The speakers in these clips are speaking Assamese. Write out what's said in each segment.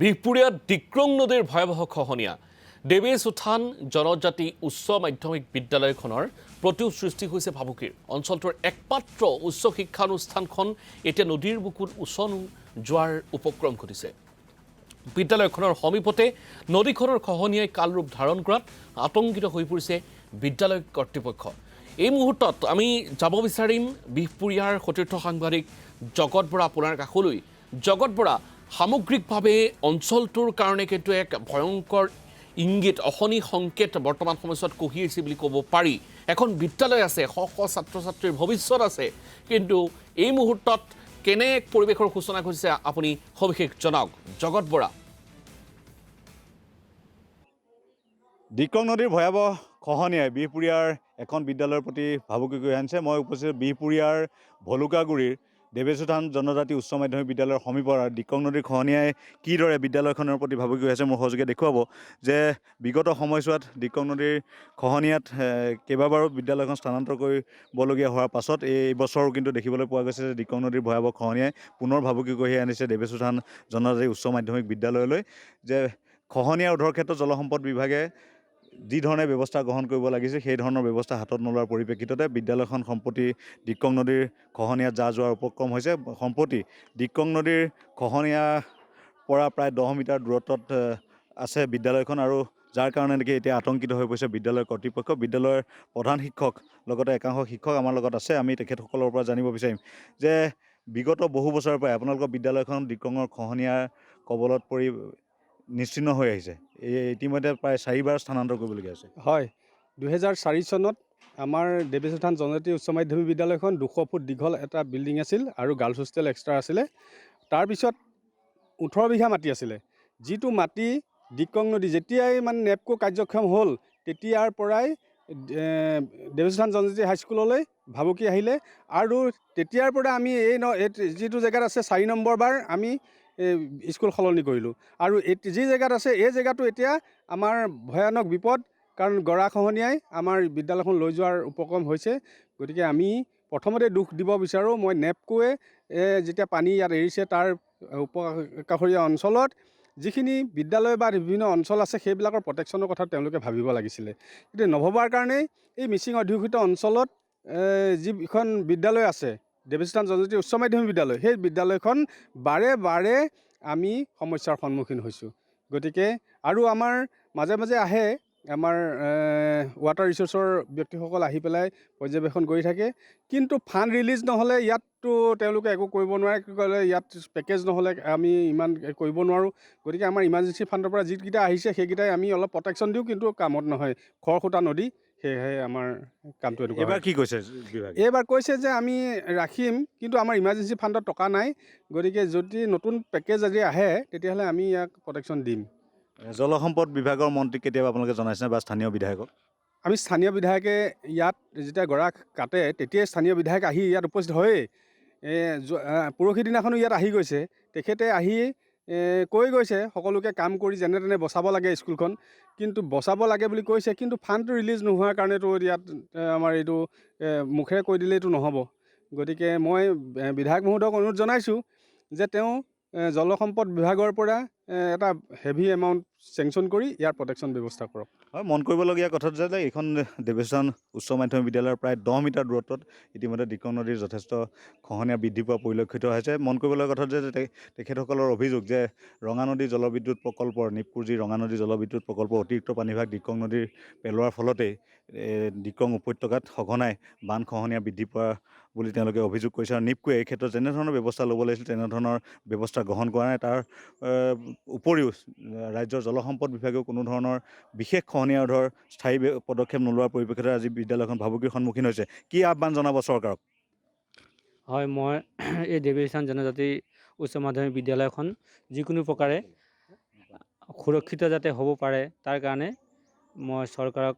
বিহপুৰীয়াত ডিক্ৰং নদীৰ ভয়াৱহ খহনীয়া দেৱেশ উত্থান জনজাতি উচ্চ মাধ্যমিক বিদ্যালয়খনৰ প্ৰতিও সৃষ্টি হৈছে ভাবুকিৰ অঞ্চলটোৰ একমাত্ৰ উচ্চ শিক্ষানুষ্ঠানখন এতিয়া নদীৰ বুকুত উচন যোৱাৰ উপক্ৰম ঘটিছে বিদ্যালয়খনৰ সমীপতে নদীখনৰ খহনীয়াই কালৰূপ ধাৰণ কৰাত আতংকিত হৈ পৰিছে বিদ্যালয় কৰ্তৃপক্ষ এই মুহূৰ্তত আমি যাব বিচাৰিম বিহপুৰীয়াৰ সতীৰ্থ সাংবাদিক জগত বৰা আপোনাৰ কাষলৈ জগত বৰা সামগ্ৰিকভাৱে অঞ্চলটোৰ কাৰণে কিন্তু এক ভয়ংকৰ ইংগিত অহনি সংকেত বৰ্তমান সময়ত কহি আছে বুলি ক'ব পাৰি এখন বিদ্যালয় আছে শ শ ছাত্ৰ ছাত্ৰীৰ ভৱিষ্যত আছে কিন্তু এই মুহূৰ্তত কেনে এক পৰিৱেশৰ সূচনা কৰিছে আপুনি সবিশেষ জনাওক জগত বৰা ডিক্ৰং নদীৰ ভয়াৱহ খহনীয়াই বিহপুৰীয়াৰ এখন বিদ্যালয়ৰ প্ৰতি ভাবুকি কৰি আনিছে মই উপস্থিত বিহপুৰীয়াৰ ভলুকাগুৰিৰ দেৱেশ উত্থান জনজাতি উচ্চ মাধ্যমিক বিদ্যালয়ৰ সমীপৰ ডিক্ৰং নদীৰ খহনীয়াই কিদৰে বিদ্যালয়খনৰ প্ৰতি ভাবুকি হৈ আছে মোৰ সহযোগে দেখুৱাব যে বিগত সময়ছোৱাত ডিক্ৰং নদীৰ খহনীয়াত কেইবাবাৰো বিদ্যালয়খন স্থানান্তৰ কৰিবলগীয়া হোৱাৰ পাছত এই বছৰো কিন্তু দেখিবলৈ পোৱা গৈছে যে ডিক্ৰং নদীৰ ভয়াৱহ খহনীয়াই পুনৰ ভাবুকি কঢ়িয়াই আনিছে দেৱেশ উত্থান জনজাতি উচ্চ মাধ্যমিক বিদ্যালয়লৈ যে খহনীয়া ৰোধৰ ক্ষেত্ৰত জলসম্পদ বিভাগে যি ধৰণে ব্যৱস্থা গ্ৰহণ কৰিব লাগিছে সেই ধৰণৰ ব্যৱস্থা হাতত নোলোৱাৰ পৰিপ্ৰেক্ষিততে বিদ্যালয়খন সম্প্ৰতি ডিক্ৰং নদীৰ খহনীয়াত যোৱাৰ উপক্ৰম হৈছে সম্প্ৰতি ডিক্ৰং নদীৰ খহনীয়াৰ পৰা প্ৰায় 10 মিটাৰ দূৰত্বত আছে বিদ্যালয়খন আৰু যাৰ কাৰণে নেকি এতিয়া আতংকিত হৈ পৰিছে বিদ্যালয়ৰ কৰ্তৃপক্ষ বিদ্যালয়ৰ প্ৰধান শিক্ষক লগতে একাংশ শিক্ষক আমাৰ লগত আছে আমি তেখেতসকলৰ পৰা জানিব বিচাৰিম যে বিগত বহু বছৰৰ পৰা আপোনালোকৰ বিদ্যালয়খন ডিক্ৰঙৰ খহনীয়াৰ কবলত পৰি নিশ্চিন্ন হৈ আহিছে ইতিমধ্যে প্ৰায় 4বাৰ স্থানান্তৰ কৰিবলগীয়া হৈছে হয় 2004 চনত আমাৰ দেৱেশ উত্থান জনজাতি উচ্চ মাধ্যমিক বিদ্যালয়খন 200 ফুট দীঘল এটা বিল্ডিং আছিল আৰু গাৰ্লছ হোষ্টেল এক্সট্ৰা আছিলে তাৰপিছত 18 বিঘা মাটি আছিলে যিটো মাটি ডিক্ৰং নদী যেতিয়াই মানে নেপকো কাৰ্যক্ষম হ'ল তেতিয়াৰ পৰাই দেৱেশ উত্থান জনজাতি হাইস্কুললৈ ভাবুকি আহিলে আৰু তেতিয়াৰ পৰা আমি এই যিটো জেগাত আছে 4 নম্বৰ বাৰ আমি স্কুল সলনি কৰিলোঁ আৰু যি জেগাত আছে এই জেগাটো এতিয়া আমাৰ ভয়ানক বিপদ কাৰণ গৰাখহনীয়াই আমাৰ বিদ্যালয়খন লৈ যোৱাৰ উপক্ৰম হৈছে গতিকে আমি প্ৰথমতে দুখ দিব বিচাৰোঁ মই নেপকোৱে যেতিয়া পানী ইয়াত এৰিছে তাৰ উপকাষৰীয়া অঞ্চলত যিখিনি বিদ্যালয় বা বিভিন্ন অঞ্চল আছে সেইবিলাকৰ প্ৰটেকশ্যনৰ কথা তেওঁলোকে ভাবিব লাগিছিলে কিন্তু নভবাৰ কাৰণেই এই মিচিং অধ্যুষিত অঞ্চলত যিখন বিদ্যালয় আছে দেৱেশ উত্থান জনজাতি উচ্চ মাধ্যমিক বিদ্যালয় সেই বিদ্যালয়খন বাৰে বাৰে আমি সমস্যাৰ সন্মুখীন হৈছোঁ গতিকে আৰু আমাৰ মাজে মাজে আহে আমাৰ ৱাটাৰ ৰিচোৰ্চৰ ব্যক্তিসকল আহি পেলাই পৰ্যবেক্ষণ কৰি থাকে কিন্তু ফাণ্ড ৰিলিজ নহ'লে ইয়াততো তেওঁলোকে একো কৰিব নোৱাৰে কি ক'লে ইয়াত পেকেজ নহ'লে আমি ইমান কৰিব নোৱাৰোঁ গতিকে আমাৰ ইমাৰ্জেঞ্চি ফাণ্ডৰ পৰা যিকেইটা আহিছে সেইকেইটাই আমি অলপ প্ৰটেকশ্যন দিওঁ কিন্তু কামত নহয় খৰখুটা নদী সেয়েহে আমাৰ কামটো এনেকুৱা এইবাৰ কি কৈছে বিভাগে এইবাৰ কৈছে যে আমি ৰাখিম কিন্তু আমাৰ ইমাৰ্জেঞ্চি ফাণ্ডত টকা নাই গতিকে যদি নতুন পেকেজ যদি আহে তেতিয়াহ'লে আমি ইয়াক প্ৰটেকশ্যন দিম জলসম্পদ বিভাগৰ মন্ত্ৰীক কেতিয়াবা আপোনালোকে জনাইছে বা স্থানীয় বিধায়কক আমি স্থানীয় বিধায়কে ইয়াত যেতিয়া গৰা কাটে তেতিয়াই স্থানীয় বিধায়ক আহি ইয়াত উপস্থিত হয়েই পৰহি দিনাখনো ইয়াত আহি গৈছে তেখেতে আহি কৈ গৈছে সকলোকে কাম কৰি যেনে তেনে বচাব লাগে স্কুলখন কিন্তু বচাব লাগে বুলি কৈছে কিন্তু ফাণ্ডটো ৰিলিজ নোহোৱাৰ কাৰণেতো ইয়াত আমাৰ এইটো মুখেৰে কৈ দিলেইতো নহ'ব গতিকে মই বিধায়ক মহোদয়ক অনুৰোধ জনাইছোঁ যে তেওঁ জলসম্পদ বিভাগৰ পৰা এটা হেভি এমাউণ্ট চেংচন কৰি ইয়াৰ প্ৰটেকশ্যন ব্যৱস্থা কৰক হয় মন কৰিবলগীয়া কথা যে এইখন দেৱেশ উত্থান উচ্চ মাধ্যমিক বিদ্যালয়ৰ প্ৰায় 10 মিটাৰ দূৰত্বত ইতিমধ্যে ডিক্ৰং নদীৰ যথেষ্ট খহনীয়া বৃদ্ধি পোৱা পৰিলক্ষিত হৈছে মন কৰিবলগীয়া কথা যে তেখেতসকলৰ অভিযোগ যে ৰঙানদী জলবিদ্যুৎ প্ৰকল্পৰ নিপকুৰ যি ৰঙানদী জলবিদ্যুৎ প্ৰকল্পৰ অতিৰিক্ত পানীভাগ ডিক্ৰং নদীৰ পেলোৱাৰ ফলতেই ডিক্ৰং উপত্যকাত সঘনাই বান খহনীয়া বৃদ্ধি পোৱা বুলি তেওঁলোকে অভিযোগ কৰিছে আৰু নিপকুৱে এই ক্ষেত্ৰত যেনেধৰণৰ ব্যৱস্থা ল'ব লাগিছিল তেনেধৰণৰ ব্যৱস্থা গ্ৰহণ কৰা নাই তাৰ উপৰিও ৰাজ্যৰ জলসম্পদ বিভাগেও কোনো ধৰণৰ বিশেষ খহনীয়া ৰোধৰ স্থায়ী পদক্ষেপ নোলোৱাৰ পৰিপ্ৰেক্ষিতত আজি বিদ্যালয়খন ভাবুকিৰ সন্মুখীন হৈছে কি আহ্বান জনাব চৰকাৰক হয় মই এই দেৱেশ উত্থান জনজাতি উচ্চ মাধ্যমিক বিদ্যালয়খন যিকোনো প্ৰকাৰে সুৰক্ষিত যাতে হ'ব পাৰে তাৰ কাৰণে মই চৰকাৰক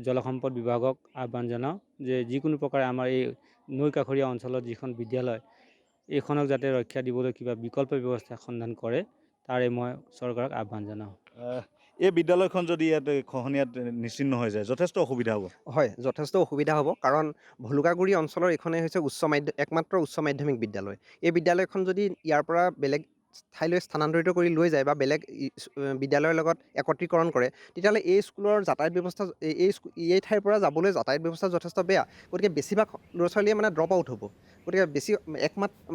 জলসম্পদ বিভাগক আহ্বান জনাওঁ যে যিকোনো প্ৰকাৰে আমাৰ এই নৈ কাষৰীয়া অঞ্চলত যিখন বিদ্যালয় এইখনক যাতে ৰক্ষা দিবলৈ কিবা বিকল্প ব্যৱস্থা সন্ধান কৰে তাৰে মই চৰকাৰক আহ্বান জনাওঁ এই বিদ্যালয়খন যদি ইয়াত খহনীয়াত নিশ্চিন্ন হৈ যায় যথেষ্ট অসুবিধা হ'ব হয় যথেষ্ট অসুবিধা হ'ব কাৰণ ভলুকাগুৰি অঞ্চলৰ এইখনেই হৈছে একমাত্ৰ উচ্চ মাধ্যমিক বিদ্যালয় এই বিদ্যালয়খন যদি ইয়াৰ পৰা বেলেগ ঠাইলৈ স্থানান্তৰিত কৰি লৈ যায় বা বেলেগ বিদ্যালয়ৰ লগত একত্ৰীকৰণ কৰে, তেতিয়াহ'লে এই স্কুলৰ যাতায়াত ব্যৱস্থা এই ঠাইৰ পৰা যাবলৈ যাতায়াত ব্যৱস্থা যথেষ্ট বেয়া। গতিকে বেছিভাগ ল'ৰা ছোৱালীয়ে মানে ড্ৰপ আউট হ'ব। গতিকে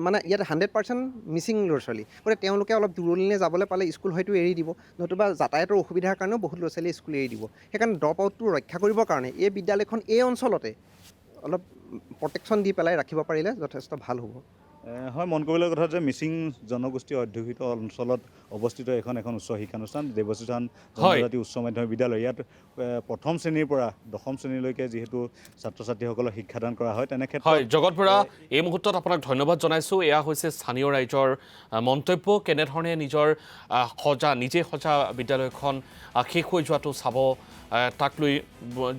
মানে ইয়াত 100% মিচিং ল'ৰা ছোৱালী। গতিকে তেওঁলোকে অলপ দূৰণিলৈ যাবলৈ পালে স্কুল হয়তো এৰি দিব, নতুবা যাতায়াতৰ অসুবিধাৰ কাৰণেও বহুত ল'ৰা ছোৱালীয়ে স্কুল এৰি দিব। সেইকাৰণে ড্ৰপ আউটটো ৰক্ষা কৰিবৰ কাৰণে এই বিদ্যালয়খন এই অঞ্চলতে অলপ প্ৰটেকশ্যন দি পেলাই ৰাখিব পাৰিলে যথেষ্ট ভাল হ'ব। হয়, মন কৰিবলগীয়া কথা যে মিচিং জনগোষ্ঠী অধ্যুষিত অঞ্চলত অৱস্থিত এখন উচ্চ শিক্ষানুষ্ঠান দেৱশ্ৰী থান জনজাতি উচ্চ মাধ্যমিক বিদ্যালয়। ইয়াত প্ৰথম শ্ৰেণীৰ পৰা দশম শ্ৰেণীলৈকে যিহেতু ছাত্ৰ ছাত্ৰীসকলক শিক্ষাদান কৰা হয়, তেনে ক্ষেত্ৰত হয়, জগত বৰা, এই মুহূৰ্তত আপোনাক ধন্যবাদ জনাইছোঁ। এয়া হৈছে স্থানীয় ৰাইজৰ মন্তব্য, কেনেধৰণে নিজে সজা বিদ্যালয়খন শেষ হৈ যোৱাটো চাব, তাক লৈ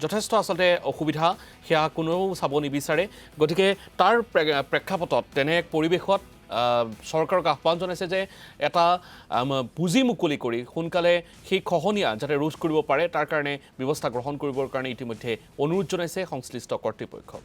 যথেষ্ট আচলতে অসুবিধা, সেয়া কোনেও চাব নিবিচাৰে। গতিকে তাৰ প্ৰেক্ষাপটত তেনে এক পৰিৱেশত চৰকাৰক আহ্বান জনাইছে যে এটা পুঁজি মুকলি কৰি সোনকালে সেই খহনীয়া যাতে ৰোধ কৰিব পাৰে তাৰ কাৰণে ব্যৱস্থা গ্ৰহণ কৰিবৰ কাৰণে ইতিমধ্যে অনুৰোধ জনাইছে সংশ্লিষ্ট কৰ্তৃপক্ষক।